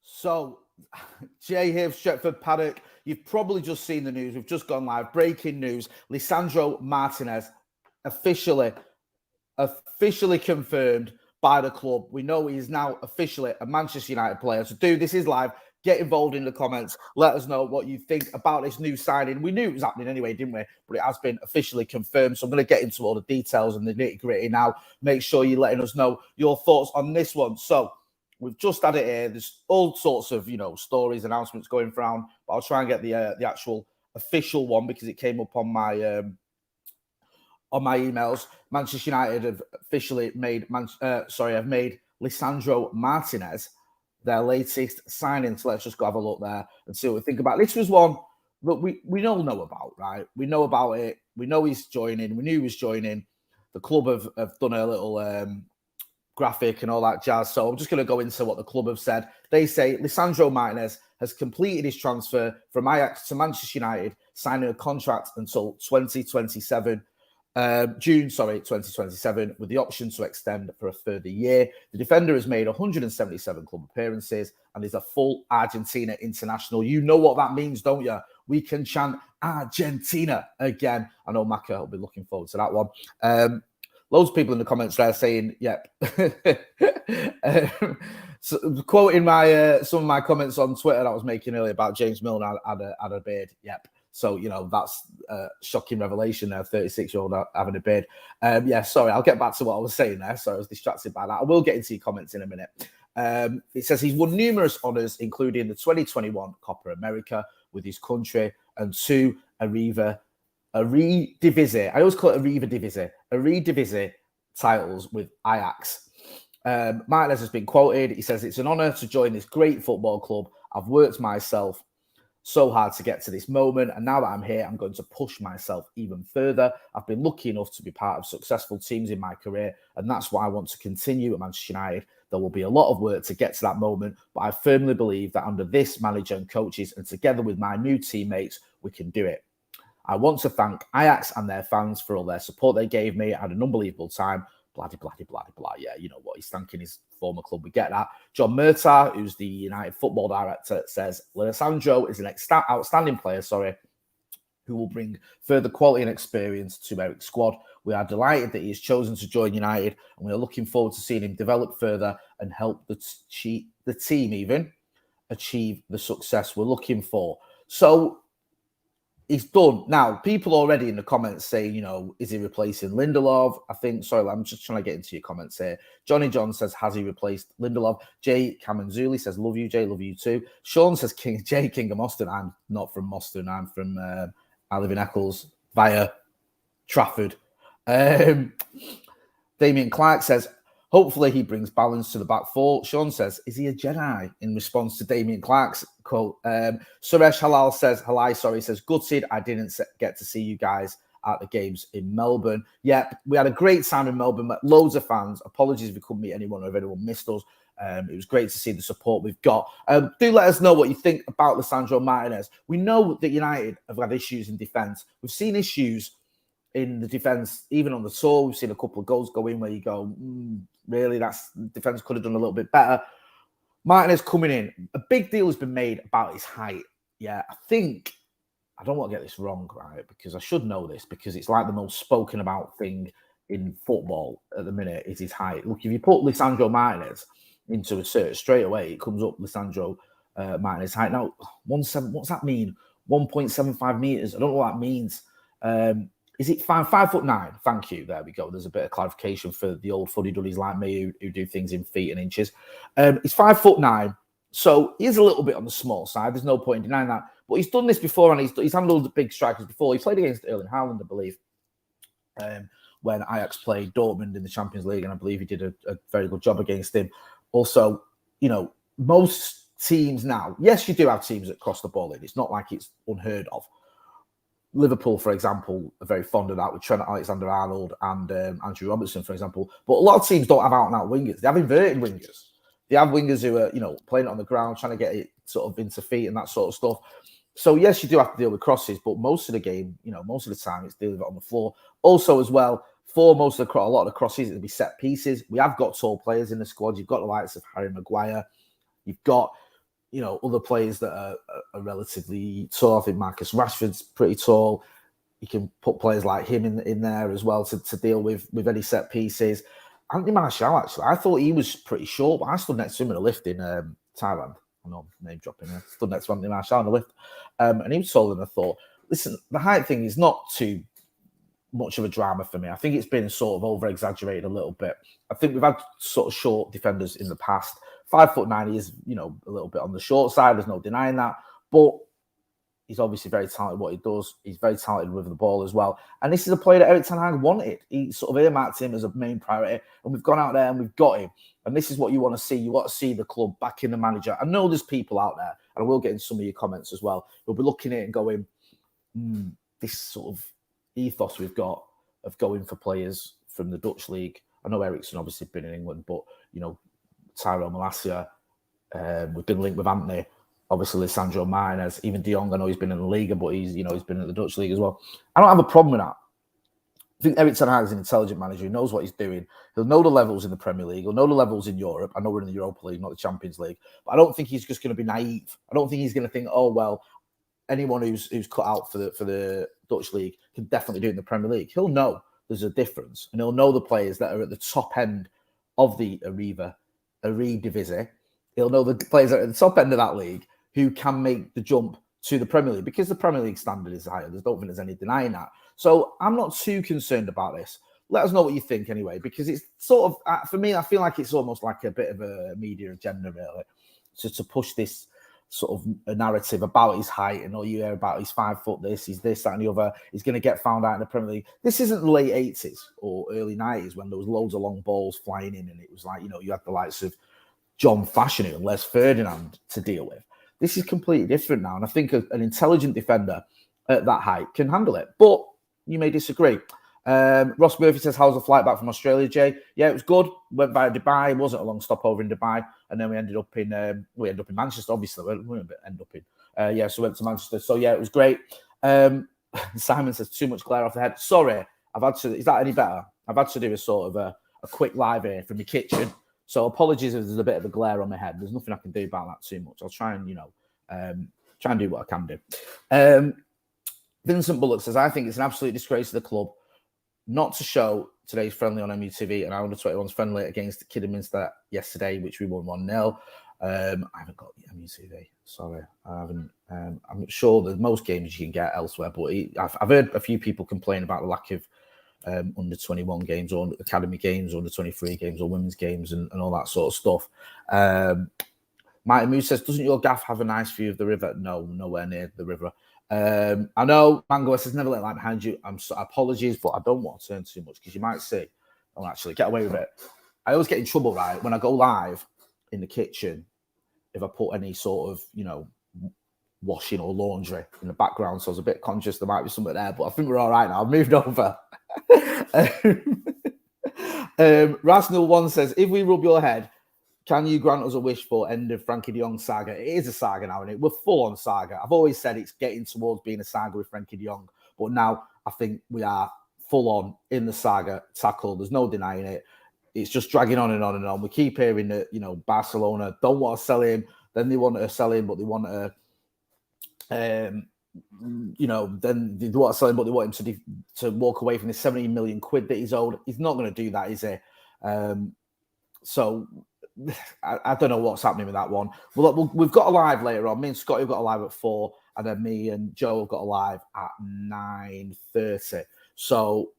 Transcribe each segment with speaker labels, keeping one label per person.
Speaker 1: So, Jay here, Stretford Paddock. You've probably just seen the news. We've just gone live. Breaking news. Lisandro Martinez officially confirmed by the club. We know he is now officially a Manchester United player. So, dude, this is live. Get involved in the comments. Let us know what you think about this new signing. We knew it was happening anyway, didn't we? But it has been officially confirmed. So I'm going to get into all the details and the nitty-gritty now. Make sure you're letting us know your thoughts on this one. So we've just had it here. There's all sorts of, stories, announcements going around. But I'll try and get the actual official one because it came up on my emails. Manchester United have officially made have made Lisandro Martinez their latest signing. So let's just go have a look there and see what we think about. This was one that we all know about, right? We know about it. We know he's joining. We knew he was joining. The club have done a little graphic and all that jazz. So I'm just going to go into what the club have said. They say Lisandro Martinez has completed his transfer from Ajax to Manchester United, signing a contract until 2027. June 2027, with the option to extend for a further year. The defender has made 177 club appearances and is a full Argentina international. You know what that means, don't you? We can chant Argentina again. I know Maka will be looking forward to that one. Loads of people in the comments there saying, yep. So, quoting some of my comments on Twitter that I was making earlier about James Milner had a beard. Yep. So, that's a shocking revelation there, 36-year-old having a beard. Sorry, I'll get back to what I was saying there. So I was distracted by that. I will get into your comments in a minute. It says he's won numerous honours, including the 2021 Copa America with his country and two Eredivisie. I always call it Eredivisie titles with Ajax. Martinez has been quoted. He says, "It's an honour to join this great football club. I've worked myself so hard to get to this moment, and now that I'm here, I'm going to push myself even further. I've been lucky enough to be part of successful teams in my career, and that's why I want to continue at Manchester United. There will be a lot of work to get to that moment, but I firmly believe that under this manager and coaches, and together with my new teammates, we can do it. I want to thank Ajax and their fans for all their support they gave me. I had an unbelievable time. Blah, blah, blah, blah, blah. Yeah, you know what? He's thanking his former club. We get that. John Murtagh, who's the United football director, says, Lisandro is an outstanding player, who will bring further quality and experience to Eric's squad. We are delighted that he has chosen to join United, and we are looking forward to seeing him develop further and help the team even achieve the success we're looking for. So, he's done. Now, people already in the comments saying, is he replacing Lindelof? I'm just trying to get into your comments here. Johnny John says, has he replaced Lindelof? Jay Kamanzuli says, love you, Jay, love you too. Sean says, King of Moston. I'm not from Moston. I'm from, I live in Eccles via Trafford. Damien Clark says, hopefully he brings balance to the back four. Sean says, is he a Jedi? In response to Damien Clark's quote. Suresh Halai says, gutted I didn't get to see you guys at the games in Melbourne. Yep, we had a great time in Melbourne, met loads of fans. Apologies if we couldn't meet anyone or if anyone missed us. It was great to see the support we've got. Do let us know what you think about Lisandro Martinez. We know that United have had issues in defence. We've seen issues in the defence, even on the tour. We've seen a couple of goals go in where you go, really, that's defence could have done a little bit better. Martinez coming in. A big deal has been made about his height. Yeah, I don't want to get this wrong, right? Because I should know this, because it's like the most spoken about thing in football at the minute is his height. Look, if you put Lisandro Martinez into a search straight away, it comes up Lisandro Martinez height. Now, 1.7, what's that mean? 1.75 meters. I don't know what that means. Is it 5'9"? Thank you. There we go. There's a bit of clarification for the old fuddy-duddies like me who do things in feet and inches. He's 5'9", so he is a little bit on the small side. There's no point in denying that. But he's done this before, and he's handled the big strikers before. He played against Erling Haaland, I believe, when Ajax played Dortmund in the Champions League, and I believe he did a very good job against him. Also, most teams now, yes, you do have teams that cross the ball in. It's not like it's unheard of. Liverpool, for example, are very fond of that with Trent Alexander-Arnold and Andrew Robertson, for example. But a lot of teams don't have out-and-out wingers. They have inverted wingers. They have wingers who are, playing it on the ground, trying to get it sort of into feet and that sort of stuff. So, yes, you do have to deal with crosses, but most of the game, most of the time, it's dealing with it on the floor. Also, as well, for most of a lot of the crosses, it'll be set pieces. We have got tall players in the squad. You've got the likes of Harry Maguire. You've got other players that are relatively tall. I think Marcus Rashford's pretty tall. You can put players like him in there as well to deal with any set pieces. Anthony Martial, actually, I thought he was pretty short, but I stood next to him in a lift in Thailand. I know, name dropping there. Stood next to Anthony Martial in a lift. And he was taller than I thought. Listen, the height thing is not too much of a drama for me. I think it's been sort of over-exaggerated a little bit. I think we've had sort of short defenders in the past. 5'9" is, a little bit on the short side. There's no denying that. But he's obviously very talented at what he does. He's very talented with the ball as well. And this is a player that Erik ten Hag wanted. He sort of earmarked him as a main priority. And we've gone out there and we've got him. And this is what you want to see. You want to see the club back in the manager. I know there's people out there, and I will get in some of your comments as well, who'll be looking at it and going, this sort of ethos we've got of going for players from the Dutch league. I know Eriksen obviously been in England, but, Tyrell Malacia, we've been linked with Anthony. Obviously, Lisandro Martinez, even De Jong, I know he's been in the Liga, but he's been in the Dutch league as well. I don't have a problem with that. I think Erik ten Hag is an intelligent manager. He knows what he's doing. He'll know the levels in the Premier League. He'll know the levels in Europe. I know we're in the Europa League, not the Champions League. But I don't think he's just going to be naive. I don't think he's going to think, oh, well, anyone who's cut out for the Dutch league can definitely do it in the Premier League. He'll know there's a difference. And he'll know the players that are at the top end of the Eredivisie. He'll know the players that are at the top end of that league who can make the jump to the Premier League, because the Premier League standard is higher. I don't think there's any denying that. So I'm not too concerned about this. Let us know what you think anyway, because it's sort of, for me, I feel like it's almost like a bit of a media agenda, really, to push this sort of a narrative about his height, and all you hear about he's 5 foot this, he's this, that, and the other. He's going to get found out in the Premier League. This isn't the late 80s or early 90s when there was loads of long balls flying in, and it was like, you had the likes of John Fashanu and Les Ferdinand to deal with. This is completely different now, and I think an intelligent defender at that height can handle it. But you may disagree. Ross Murphy says, how's the flight back from Australia, Jay? Yeah, it was good. Went via Dubai. It wasn't a long stopover in Dubai. And then we ended up in Manchester, obviously. We didn't end up in. So we went to Manchester. So, yeah, it was great. Simon says, too much glare off the head. Sorry, is that any better? I've had to do a sort of a quick live here from the kitchen. So apologies if there's a bit of a glare on my head. There's nothing I can do about that too much. I'll try and, try and do what I can do. Vincent Bullock says, I think it's an absolute disgrace to the club not to show today's friendly on MUTV, and our under-21's friendly against Kidderminster yesterday, which we won 1-0. I haven't got MUTV. Sorry, I haven't. I'm sure there's most games you can get elsewhere, but I've heard a few people complain about the lack of under-21 games or academy games or under-23 games or women's games and all that sort of stuff. Martin Moose says, doesn't your gaff have a nice view of the river? No, nowhere near the river. I know Mango says, never let light behind you. Apologies, but I don't want to turn too much because you might see, oh, actually, get away with it. I always get in trouble, right, when I go live in the kitchen if I put any sort of, washing or laundry in the background. So I was a bit conscious there might be something there, but I think we're all right now. I've moved over. Rasnil1 says, if we rub your head, can you grant us a wish for end of Frankie de Jong saga? It is a saga now, isn't it? We're full on saga. I've always said it's getting towards being a saga with Frankie de Jong, but now I think we are full on in the saga tackle. There's no denying it. It's just dragging on and on and on. We keep hearing that, Barcelona don't want to sell him. Then they want to sell him, but they want to, then they want to sell him, but they want him to walk away from the 70 million quid that he's owed. He's not going to do that, is he? So I don't know what's happening with that one. Well, we've got a live later on. Me and Scotty have got a live at 4, and then me and Joe have got a live at 9:30. So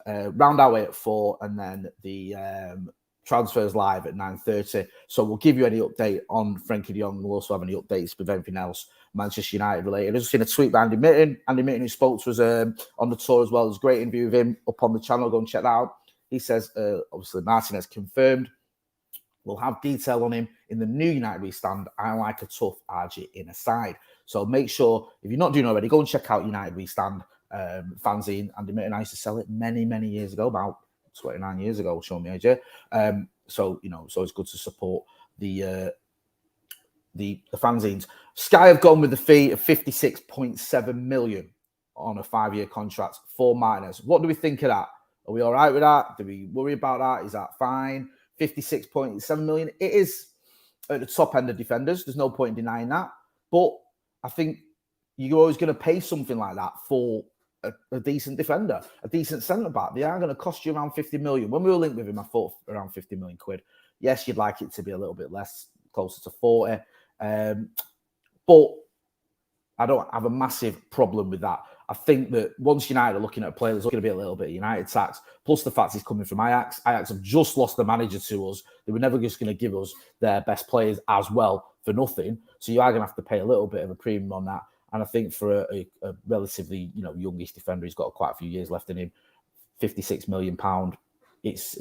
Speaker 1: round our way at 4, and then the transfers live at 9:30. So we'll give you any update on Frankie de Jong. We'll also have any updates with everything else Manchester United related. I've just seen a tweet by Andy Mitten. Andy Mitten, who spoke to us on the tour as well. There's a great interview with him up on the channel. Go and check that out. He says, obviously, Martinez confirmed. We'll have detail on him in the new United We Stand. I like a tough RG in a side. So make sure, if you're not doing already, go and check out United We Stand fanzine. Andy Mitten, I used to sell it many, many years ago, about 29 years ago, show me AJ. So it's good to support the fanzines. Sky have gone with the fee of 56.7 million on a 5-year contract for Martinez. What do we think of that? Are we all right with that? Do we worry about that? Is that fine? 56.7 million. It is at the top end of defenders. There's no point in denying that. But I think you're always going to pay something like that for a decent defender, a decent centre-back. They are going to cost you around 50 million. When we were linked with him, I thought around 50 million quid. Yes, you'd like it to be a little bit less, closer to 40. But I don't have a massive problem with that. I think that once United are looking at a player, there's going to be a little bit of United tax, plus the fact he's coming from Ajax. Ajax have just lost the manager to us. They were never just going to give us their best players as well for nothing. So you are going to have to pay a little bit of a premium on that. And I think for a relatively, youngish defender, he's got quite a few years left in him, £56 million, it's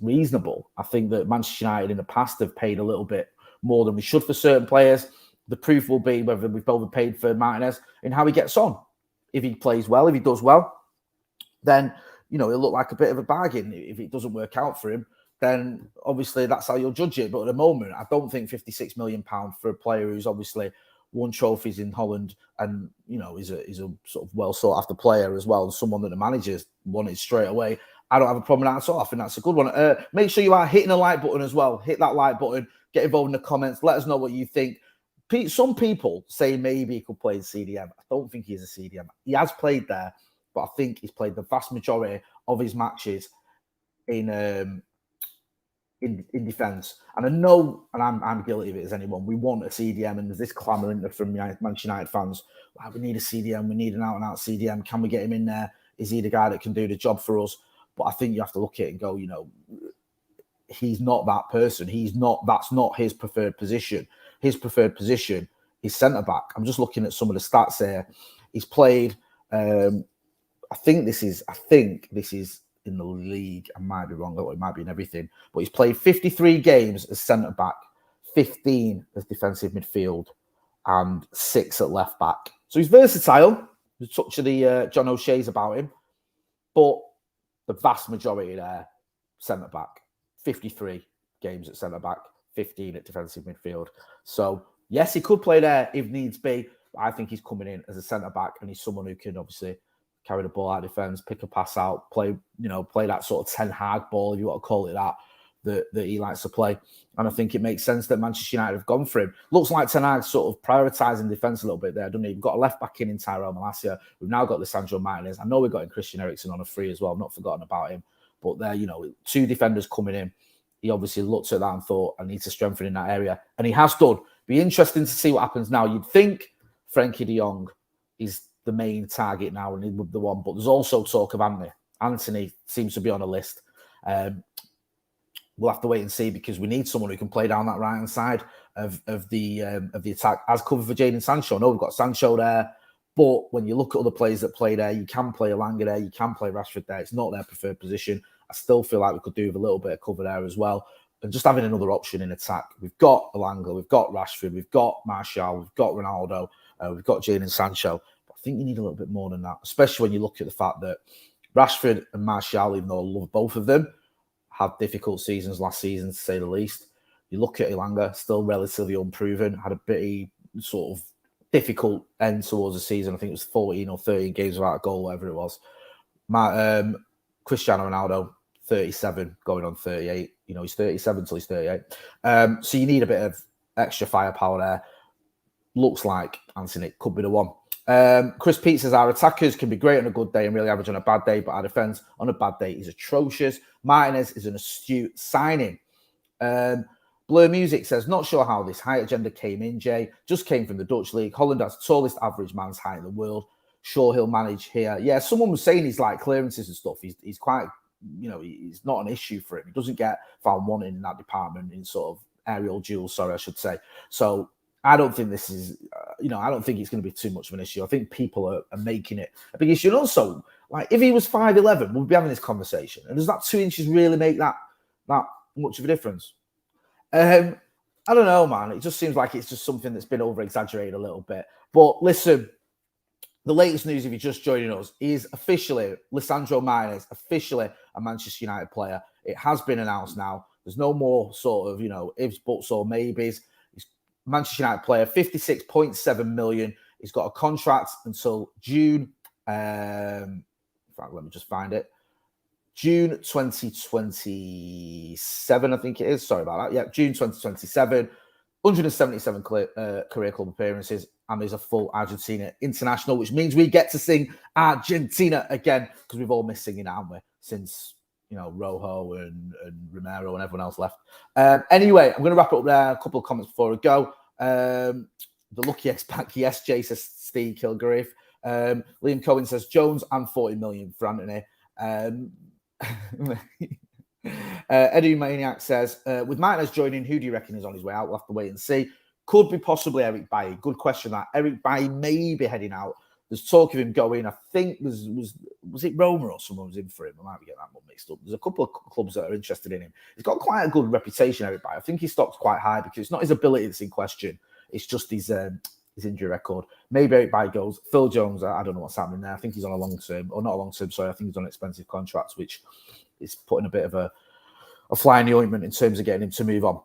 Speaker 1: reasonable. I think that Manchester United in the past have paid a little bit more than we should for certain players. The proof will be whether we've overpaid for Martinez and how he gets on. If he plays well, if he does well, then, it'll look like a bit of a bargain. If it doesn't work out for him, then obviously that's how you'll judge it. But at the moment, I don't think £56 million for a player who's obviously won trophies in Holland and, is a sort of well sought after player as well, and someone that the managers wanted straight away. I don't have a problem with that at all. I think that's a good one. Make sure you are hitting the like button as well. Hit that like button. Get involved in the comments. Let us know what you think. Some people say maybe he could play in CDM. I don't think he's a CDM. He has played there, but I think he's played the vast majority of his matches in defence. And I know, and I'm guilty of it as anyone, we want a CDM, and there's this clamouring from Manchester United fans. We need a CDM. We need an out-and-out CDM. Can we get him in there? Is he the guy that can do the job for us? But I think you have to look at it and go, he's not that person. That's not his preferred position. His preferred position is centre-back. I'm just looking at some of the stats here. He's played, I think this is in the league. I might be wrong, though. It might be in everything. But he's played 53 games as centre-back, 15 as defensive midfield, and 6 at left-back. So he's versatile. There's a touch of the John O'Shea's about him. But the vast majority there, centre-back. 53 games at centre-back, 15 at defensive midfield. So, yes, he could play there if needs be. But I think he's coming in as a centre-back, and he's someone who can obviously carry the ball out of defence, pick a pass out, play that sort of Ten Hag ball, if you want to call it that he likes to play. And I think it makes sense that Manchester United have gone for him. Looks like Ten Hag's sort of prioritising defence a little bit there, doesn't he? We've got a left-back in Tyrell Malacia. We've now got Lisandro Martinez. I know we've got in Christian Eriksen on a free as well. I've not forgotten about him. But there, 2 defenders coming in. He obviously looked at that and thought, I need to strengthen in that area. And he has done. Be interesting to see what happens now. You'd think Frenkie de Jong is the main target now and he would be the one. But there's also talk of Anthony. Anthony seems to be on a list. We'll have to wait and see because we need someone who can play down that right-hand side of the attack as cover for Jadon Sancho. I know we've got Sancho there. But when you look at other players that play there, you can play Elanga there, you can play Rashford there. It's not their preferred position. I still feel like we could do with a little bit of cover there as well. And just having another option in attack. We've got Elanga, we've got Rashford, we've got Martial, we've got Ronaldo, we've got Jadon Sancho. But I think you need a little bit more than that, especially when you look at the fact that Rashford and Martial, even though I love both of them, had difficult seasons last season, to say the least. You look at Elanga, still relatively unproven, had a bit sort of difficult end towards the season. I think it was 14 or 13 games without a goal, whatever it was. Cristiano Ronaldo, 37, going on 38. He's 37 till he's 38. So you need a bit of extra firepower there. Looks like Anthony could be the one. Chris Pete says, our attackers can be great on a good day and really average on a bad day, but our defence on a bad day is atrocious. Martinez is an astute signing. Blur Music says, not sure how this height agenda came in, Jay. Just came from the Dutch League. Holland has the tallest average man's height in the world. Sure, he'll manage here. Yeah, someone was saying he's like clearances and stuff. He's quite, he's not an issue for him. He doesn't get found wanting in that department in sort of aerial duels, I should say. So I don't think this is, I don't think it's going to be too much of an issue. I think people are making it a big issue. And also, like, if he was 5'11", we'd be having this conversation. And does that 2 inches really make that much of a difference? I don't know, man. It just seems like it's just something that's been over-exaggerated a little bit. But listen, the latest news, if you're just joining us, is officially Lisandro Martinez, officially a Manchester United player. It has been announced now. There's no more sort of, ifs, buts, or maybes. He's a Manchester United player, 56.7 million. He's got a contract until June. In fact, let me just find it. June 2027, I think it is. Sorry about that. Yeah, June 2027. 177 career club appearances, and he's a full Argentina international, which means we get to sing Argentina again, because we've all missed singing it, haven't we, since, you know, Rojo and Romero and everyone else left. Anyway, I'm going to wrap it up there. A couple of comments before we go. The lucky ex-bank, yes, Jay says Steve Kilgariff. Liam Cohen says Jones and 40 million for Anthony. Eddie Maniac says, with Martinez joining, who do you reckon is on his way out? We'll have to wait and see. Could be possibly Eric Bailly. Good question that. Eric Bailly may be heading out. There's talk of him going. I think was it Roma or someone was in for him? I might be getting that one mixed up. There's a couple of clubs that are interested in him. He's got quite a good reputation, Eric Bailly. I think his stock's quite high because it's not his ability that's in question. It's just his injury record. Maybe Eric Bailly goes. Phil Jones, I don't know what's happening there. I think he's on a long term, or not a long term, sorry. I think he's on expensive contracts, which is putting a bit of a fly in the ointment in terms of getting him to move on.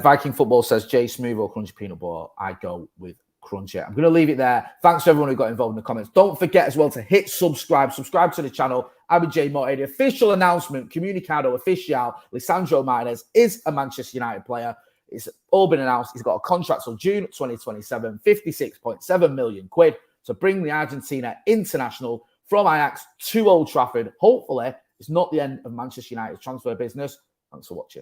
Speaker 1: Viking Football says, Jay, smooth or crunchy peanut butter? I go with crunchy. I'm going to leave it there. Thanks to everyone who got involved in the comments. Don't forget as well to hit subscribe to the channel. I'm Jay Motte. The official announcement, Comunicado Oficial, Lisandro Martinez is a Manchester United player. It's all been announced. He's got a contract till June 2027, 56.7 million quid to bring the Argentina international from Ajax to Old Trafford. Hopefully, it's not the end of Manchester United's transfer business. Thanks for watching.